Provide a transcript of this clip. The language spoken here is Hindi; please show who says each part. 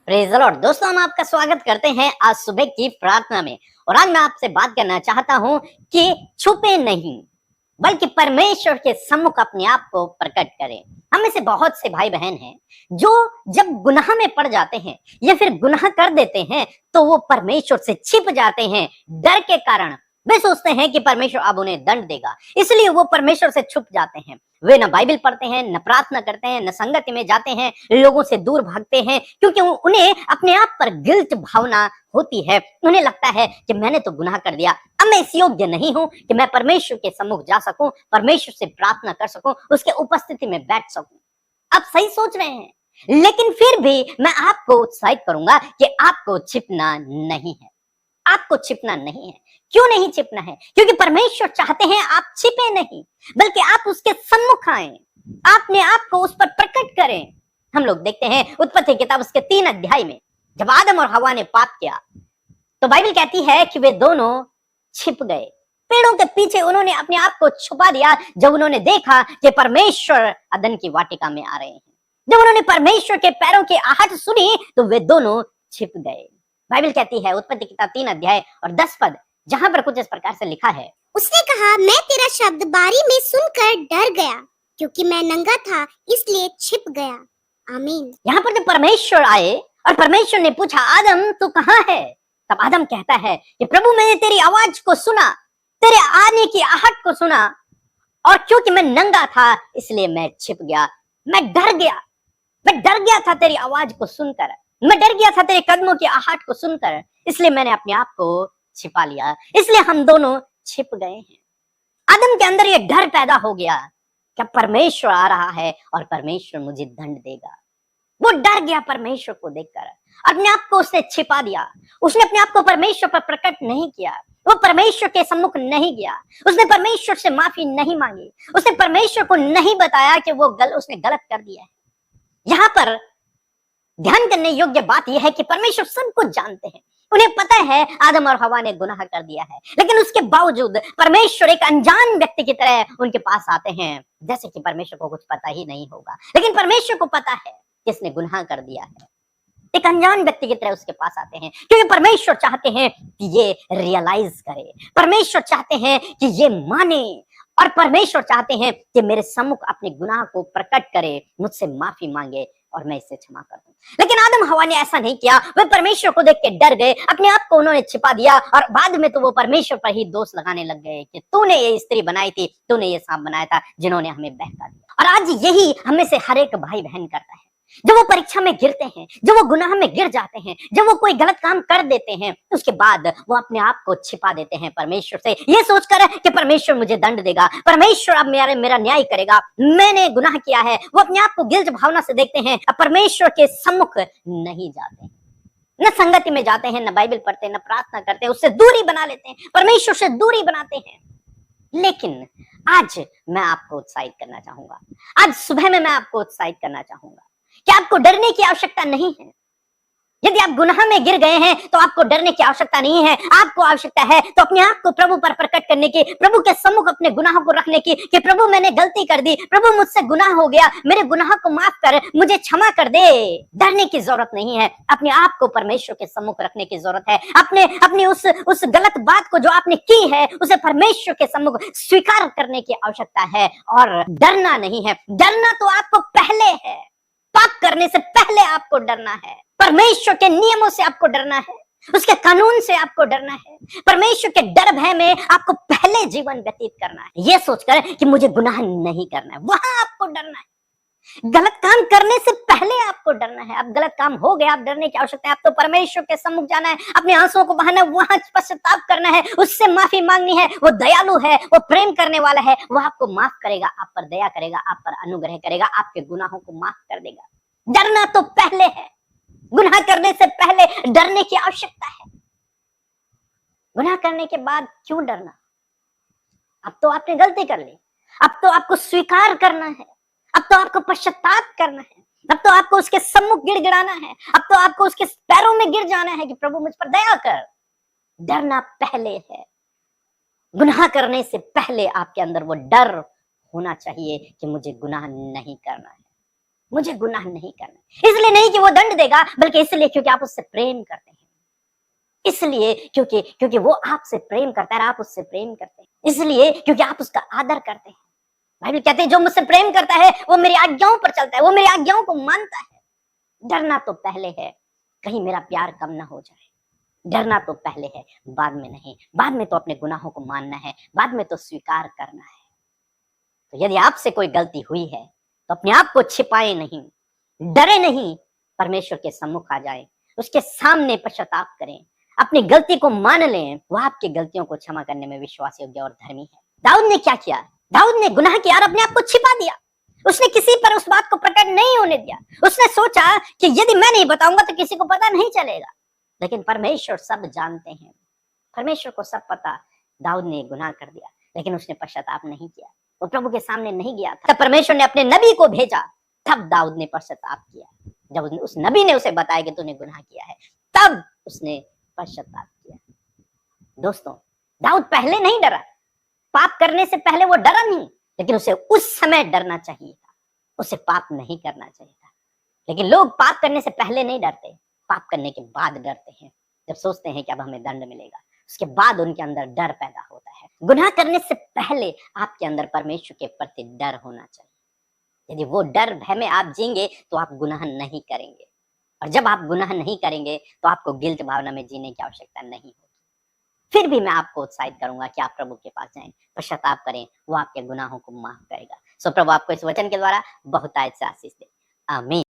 Speaker 1: Praise the Lord. दोस्तों, हम आपका स्वागत करते हैं आज सुबह की प्रार्थना में। और आज मैं आपसे बात करना चाहता हूं कि छुपे नहीं बल्कि परमेश्वर के सम्मुख अपने आप को प्रकट करें। हम में से बहुत से भाई बहन हैं जो जब गुनाह में पड़ जाते हैं या फिर गुनाह कर देते हैं तो वो परमेश्वर से छिप जाते हैं डर के कारण। वे सोचते हैं कि परमेश्वर अब उन्हें दंड देगा, इसलिए वो परमेश्वर से छुप जाते हैं। वे न बाइबल पढ़ते हैं, न प्रार्थना करते हैं, न संगति में जाते हैं, लोगों से दूर भागते हैं, क्योंकि उन्हें अपने आप पर गिल्ट भावना होती है। उन्हें लगता है कि मैंने तो गुनाह कर दिया, अब मैं इस योग्य नहीं हूं कि मैं परमेश्वर के सम्मुख जा सकूं, परमेश्वर से प्रार्थना कर सकूं, उसके उपस्थिति में बैठ सकूं। आप सही सोच रहे हैं, लेकिन फिर भी मैं आपको उत्साहित करूंगा कि आपको छिपना नहीं है। आपको छिपना नहीं है। क्यों नहीं छिपना है? क्योंकि परमेश्वर चाहते हैं आप छिपे नहीं, बल्कि आप उसके सम्मुख आए, अपने आप को उस पर प्रकट करें। हम लोग देखते हैं उत्पत्ति किताब उसके 3 अध्याय में, जब आदम और हवा ने पाप किया तो बाइबल कहती है कि वे दोनों छिप गए। पेड़ों के पीछे उन्होंने अपने आप को छुपा दिया। जब उन्होंने देखा कि परमेश्वर अदन की वाटिका में आ रहे हैं, जब उन्होंने परमेश्वर के पैरों की आहट सुनी तो वे दोनों छिप गए। बाइबल कहती है उत्पत्ति किताब 3 अध्याय और 10 पद, जहां पर कुछ इस प्रकार से लिखा है।
Speaker 2: उसने कहा, मैं तेरा शब्द बारी में सुनकर डर गया, क्योंकि मैं नंगा था इसलिए छिप गया। आमीन।
Speaker 1: यहाँ पर जब परमेश्वर आए और परमेश्वर ने पूछा, आदम तू कहाँ है? तब आदम कहता है कि प्रभु, मैंने तेरी आवाज को सुना, तेरे आने की आहट को सुना, और क्योंकि मैं नंगा था इसलिए मैं छिप गया। मैं डर गया था तेरी आवाज को सुनकर, मैं डर गया था तेरे कदमों की आहट को सुनकर, इसलिए मैंने अपने आप को छिपा लिया। इसलिए हम दोनों छिप गए हैं। आदम के अंदर यह डर पैदा हो गया कि परमेश्वर आ रहा है और परमेश्वर मुझे दंड देगा। वो डर गया परमेश्वर को देखकर, अपने आप को उसने छिपा दिया। उसने अपने आप को परमेश्वर पर प्रकट नहीं किया, वो परमेश्वर के सम्मुख नहीं गया, उसने परमेश्वर से माफी नहीं मांगी, उसने परमेश्वर को नहीं बताया कि उसने गलत कर दिया है। यहाँ पर ध्यान करने योग्य बात यह है कि परमेश्वर सब कुछ जानते हैं। उन्हें पता है आदम और हवा ने गुनाह कर दिया है, लेकिन उसके बावजूद परमेश्वर एक अनजान व्यक्ति की तरह उनके पास आते हैं, जैसे कि परमेश्वर को कुछ पता ही नहीं होगा। लेकिन परमेश्वर को पता है किसने गुनाह कर दिया है। एक अनजान व्यक्ति की तरह उसके पास आते हैं, क्योंकि परमेश्वर चाहते हैं कि ये रियलाइज करे, परमेश्वर चाहते हैं कि ये माने, और परमेश्वर चाहते हैं कि मेरे सम्मुख अपने गुनाह को प्रकट करे, मुझसे माफी मांगे और मैं इसे क्षमा कर दूं। लेकिन आदम हवा ने ऐसा नहीं किया। वे परमेश्वर को देख के डर गए, अपने आप को उन्होंने छिपा दिया, और बाद में तो वो परमेश्वर पर ही दोष लगाने लग गए कि तूने ये स्त्री बनाई थी, तूने ये सांप बनाया था, जिन्होंने हमें बहका दिया। और आज यही हमें से हर एक भाई बहन करता है। जब वो परीक्षा में गिरते हैं, जब वो गुनाह में गिर जाते हैं, जब वो कोई गलत काम कर देते हैं, उसके बाद वो अपने आप को छिपा देते हैं परमेश्वर से, ये सोचकर कि परमेश्वर मुझे दंड देगा, परमेश्वर अब मेरा न्याय करेगा, मैंने गुनाह किया है। वो अपने आप को गिल्ट भावना से देखते हैं, अब परमेश्वर के सम्मुख नहीं जाते, न संगति में जाते हैं, न बाइबल पढ़ते हैं, न प्रार्थना करते हैं, उससे दूरी बना लेते हैं, परमेश्वर से दूरी बनाते हैं। लेकिन आज मैं आपको उत्साहित करना चाहूंगा, आज सुबह में मैं आपको उत्साहित करना चाहूंगा कि आपको डरने की आवश्यकता नहीं है। यदि आप गुनाह में गिर गए हैं तो आपको डरने की आवश्यकता नहीं है। आपको आवश्यकता है तो अपने आप को प्रभु पर प्रकट करने की, प्रभु के सम्मुख अपने गुनाहों को रखने की कि प्रभु मैंने गलती कर दी, प्रभु मुझसे गुनाह हो गया, मेरे गुनाह को माफ कर, मुझे क्षमा कर दे। डरने की जरूरत नहीं है, अपने आप को परमेश्वर के सम्मुख रखने की जरूरत है। अपने उस गलत बात को जो आपने की है उसे परमेश्वर के सम्मुख स्वीकार करने की आवश्यकता है, और डरना नहीं है। डरना तो आपको पहले है, पाप करने से पहले आपको डरना है, परमेश्वर के नियमों से आपको डरना है, उसके कानून से आपको डरना है, परमेश्वर के डर भय में आपको पहले जीवन व्यतीत करना है, यह सोचकर कि मुझे गुनाह नहीं करना है, वहां आपको डरना है। गलत काम करने से पहले आपको डरना है। अब गलत काम हो गया, आप डरने की आवश्यकता है। आप तो परमेश्वर के सम्मुख जाना है, अपने आंसुओं को बहाना है, वहां पश्चाताप करना है, उससे माफी मांगनी है। वो दयालु है, वो प्रेम करने वाला है, वो आपको माफ करेगा, आप पर दया करेगा, आप पर अनुग्रह करेगा, आपके गुनाहों को माफ कर देगा। डरना तो पहले है, गुनाह करने से पहले डरने की आवश्यकता है। गुनाह करने के बाद क्यों डरना? अब तो आपने गलती कर ली, अब तो आपको स्वीकार करना है, अब तो आपको पश्चाताप करना है, अब तो आपको उसके सम्मुख गिड़गिड़ाना है, अब तो आपको उसके पैरों में गिर जाना है कि प्रभु मुझ पर दया कर। डरना पहले है। गुनाह करने से पहले आपके अंदर वो डर होना चाहिए कि मुझे गुनाह नहीं करना है, मुझे गुनाह नहीं करना। इसलिए नहीं कि वो दंड देगा, बल्कि इसलिए क्योंकि आप उससे प्रेम करते हैं। इसलिए क्योंकि क्योंकि वो आपसे प्रेम करता है और आप उससे प्रेम करते हैं। इसलिए क्योंकि आप उसका आदर करते हैं। बाइबल कहते हैं जो मुझसे प्रेम करता है वो मेरी आज्ञाओं पर चलता है, वो मेरी आज्ञाओं को मानता है। डरना तो पहले है, कहीं मेरा प्यार कम ना हो जाए। डरना तो पहले है, बाद में नहीं। बाद में तो अपने गुनाहों को मानना है, बाद में तो स्वीकार करना है। तो यदि आपसे कोई गलती हुई है तो अपने आप को छिपाए नहीं, डरे नहीं, परमेश्वर के सम्मुख आ जाए, उसके सामने पश्चाताप करें, अपनी गलती को मान लें। वो आपकी गलतियों को क्षमा करने में विश्वास योग्य और धर्मी है। दाऊद ने क्या किया? दाऊद ने गुनाह किया और अपने आप को छिपा दिया। उसने किसी पर उस बात को प्रकट नहीं होने दिया। उसने सोचा कि यदि मैं नहीं बताऊंगा तो किसी को पता नहीं चलेगा। लेकिन परमेश्वर सब जानते हैं, परमेश्वर को सब पता। दाऊद ने गुनाह कर दिया लेकिन उसने पश्चाताप नहीं किया, वो प्रभु के सामने नहीं गया था। तब परमेश्वर ने अपने नबी को भेजा, तब दाऊद ने पश्चाताप किया। जब उस नबी ने उसे बताया कि तूने गुनाह किया है, तब उसने पश्चाताप किया। दोस्तों, दाऊद पहले नहीं डरा, पाप करने से पहले वो डरा नहीं, लेकिन उसे उस समय डरना चाहिए था। उसे पाप नहीं करना चाहिए था। लेकिन लोग पाप करने से पहले नहीं डरते, पाप करने के बाद डरते हैं। जब सोचते हैं कि अब हमें दंड मिलेगा, उसके बाद उनके अंदर डर पैदा होता है। गुनाह करने से पहले आपके अंदर परमेश्वर के प्रति डर होना चाहिए। यदि वो डर भय में आप जीएंगे तो आप गुनाह नहीं करेंगे, और जब आप गुनाह नहीं करेंगे तो आपको गिल्ट भावना में जीने की आवश्यकता नहीं होगी। फिर भी मैं आपको उत्साहित करूंगा कि आप प्रभु के पास जाएं, पश्चाताप करें, वो आपके गुनाहों को माफ करेगा। सो प्रभु आपको इस वचन के द्वारा बहुतायत से आशीष दे। आमीन।